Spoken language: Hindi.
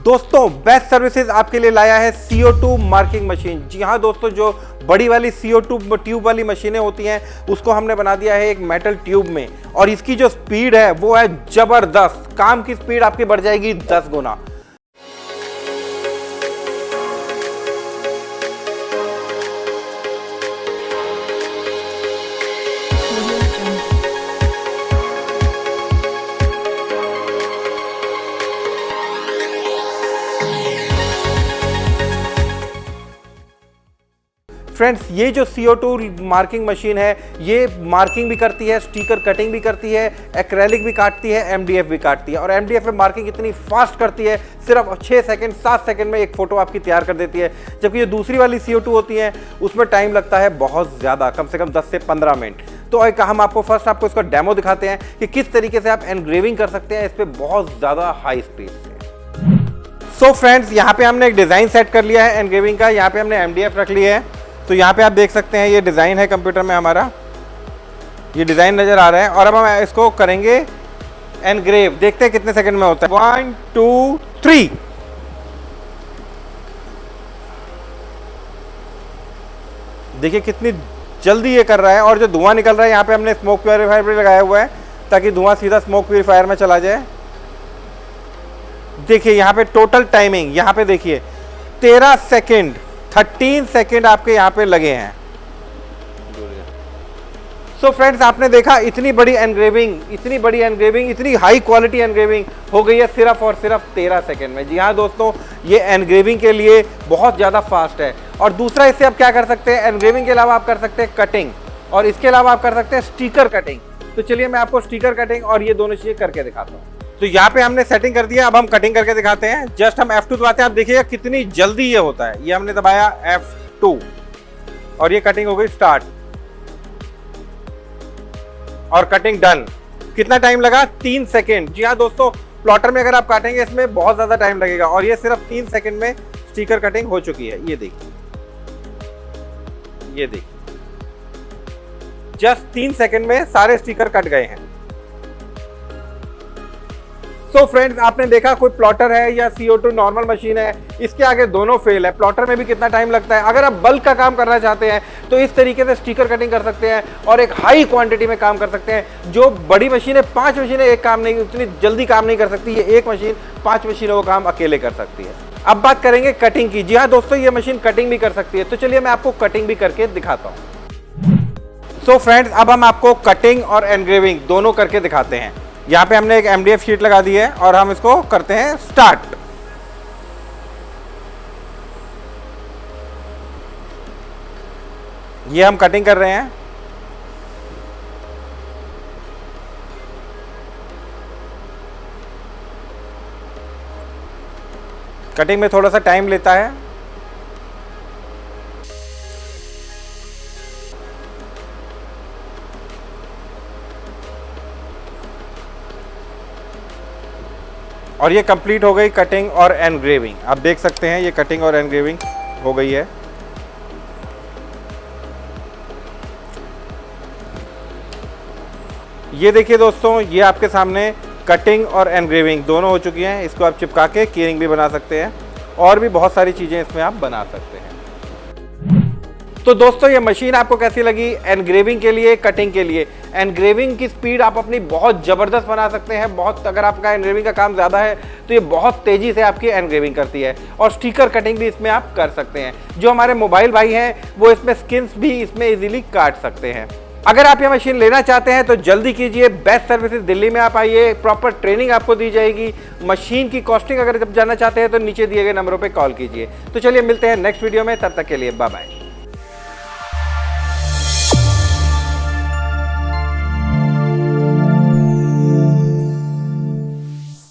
दोस्तों बेस्ट सर्विसेज आपके लिए लाया है CO2 मार्किंग मशीन। जी हाँ दोस्तों, जो बड़ी वाली CO2 ट्यूब वाली मशीनें होती हैं उसको हमने बना दिया है एक मेटल ट्यूब में, और इसकी जो स्पीड है वो है जबरदस्त। काम की स्पीड आपकी बढ़ जाएगी 10 गुना। फ्रेंड्स, ये जो CO2 मार्किंग मशीन है ये मार्किंग भी करती है, स्टिकर कटिंग भी करती है, एक्रेलिक भी काटती है, MDF भी काटती है। और MDF में मार्किंग इतनी फास्ट करती है, सिर्फ 6 सेकंड 7 सेकंड में एक फोटो आपकी तैयार कर देती है। जबकि ये दूसरी वाली CO2 होती है उसमें टाइम लगता है बहुत ज़्यादा, कम से कम 10 से 15 मिनट। तो एक हम आपको फर्स्ट इसका डेमो दिखाते हैं कि किस तरीके से आप एनग्रेविंग कर सकते हैं इस पर बहुत ज़्यादा हाई स्पीड से। सो फ्रेंड्स, यहाँ पे हमने एक डिज़ाइन सेट कर लिया है एनग्रेविंग का। यहाँ पे हमने MDF रख लिया है, तो यहाँ पे आप देख सकते हैं ये डिज़ाइन है कंप्यूटर में हमारा, ये डिज़ाइन नज़र आ रहा है। और अब हम इसको करेंगे एनग्रेव, देखते हैं कितने सेकंड में होता है। 1 2 3। देखिए कितनी जल्दी ये कर रहा है। और जो धुआं निकल रहा है यहाँ पे हमने स्मोक प्यूरिफायर भी लगाया हुआ है ताकि धुआं सीधा स्मोक प्यूरिफायर में चला जाए। देखिए यहाँ पे टोटल टाइमिंग, यहाँ पे देखिए 13 सेकेंड 13 सेकेंड आपके यहाँ पे लगे हैं। सो फ्रेंड्स, आपने देखा इतनी बड़ी एनग्रेविंग, इतनी हाई क्वालिटी एनग्रेविंग हो गई है सिर्फ और सिर्फ 13 सेकेंड में। जी हाँ दोस्तों, ये एनग्रेविंग के लिए बहुत ज़्यादा फास्ट है। और दूसरा, इससे आप क्या कर सकते हैं, एनग्रेविंग के अलावा आप कर सकते हैं कटिंग, और इसके अलावा आप कर सकते हैं स्टिकर कटिंग। तो चलिए मैं आपको स्टिकर कटिंग और ये दोनों चीज़ें करके दिखाता हूँ। तो यहाँ पे हमने सेटिंग कर दिया, अब हम कटिंग करके दिखाते हैं। जस्ट हम F2 दबाते हैं, आप देखिएगा कितनी जल्दी ये होता है। ये हमने दबाया F2 और ये कटिंग हो गई स्टार्ट, और कटिंग डन। कितना टाइम लगा? 3 सेकेंड। जी हाँ दोस्तों, प्लॉटर में अगर आप काटेंगे इसमें बहुत ज्यादा टाइम लगेगा, और ये सिर्फ 3 सेकेंड में स्टिकर कटिंग हो चुकी है। ये देखिए, जस्ट 3 सेकेंड में सारे स्टिकर कट गए हैं। सो फ्रेंड्स, आपने देखा कोई प्लॉटर है या CO2 नॉर्मल मशीन है, इसके आगे दोनों फेल है। प्लॉटर में भी कितना टाइम लगता है। अगर आप बल्क का काम करना चाहते हैं तो इस तरीके से स्टिकर कटिंग कर सकते हैं और एक हाई क्वांटिटी में काम कर सकते हैं। जो बड़ी मशीनें 5 मशीनें एक काम नहीं, उतनी जल्दी काम नहीं कर सकती, ये एक मशीन 5 मशीनों वो काम अकेले कर सकती है। अब बात करेंगे कटिंग की। जी हाँ दोस्तों, ये मशीन कटिंग भी कर सकती है। तो चलिए मैं आपको कटिंग भी करके दिखाता हूँ। सो फ्रेंड्स, अब हम आपको कटिंग और एनग्रेविंग दोनों करके दिखाते हैं। यहाँ पे हमने एक MDF शीट लगा दी है और हम इसको करते हैं स्टार्ट। ये हम कटिंग कर रहे हैं। कटिंग में थोड़ा सा टाइम लेता है। और ये कंप्लीट हो गई कटिंग और एनग्रेविंग। आप देख सकते हैं ये कटिंग और एनग्रेविंग हो गई है। ये देखिए दोस्तों, ये आपके सामने कटिंग और एनग्रेविंग दोनों हो चुकी हैं। इसको आप चिपका के कीरिंग भी बना सकते हैं, और भी बहुत सारी चीज़ें इसमें आप बना सकते हैं। तो दोस्तों, ये मशीन आपको कैसी लगी एनग्रेविंग के लिए, कटिंग के लिए? एनग्रेविंग की स्पीड आप अपनी बहुत ज़बरदस्त बना सकते हैं। बहुत, अगर आपका एनग्रेविंग का काम ज़्यादा है तो ये बहुत तेज़ी से आपकी एनग्रेविंग करती है। और स्टिकर कटिंग भी इसमें आप कर सकते हैं। जो हमारे मोबाइल भाई हैं वो इसमें स्किन्स भी इसमें ईजिली काट सकते हैं। अगर आप ये मशीन लेना चाहते हैं तो जल्दी कीजिए। बेस्ट सर्विसेज दिल्ली में आप आइए, प्रॉपर ट्रेनिंग आपको दी जाएगी। मशीन की कॉस्टिंग अगर जब जानना चाहते हैं तो नीचे दिए गए नंबरों पे कॉल कीजिए। तो चलिए मिलते हैं नेक्स्ट वीडियो में, तब तक के लिए बाय बाय।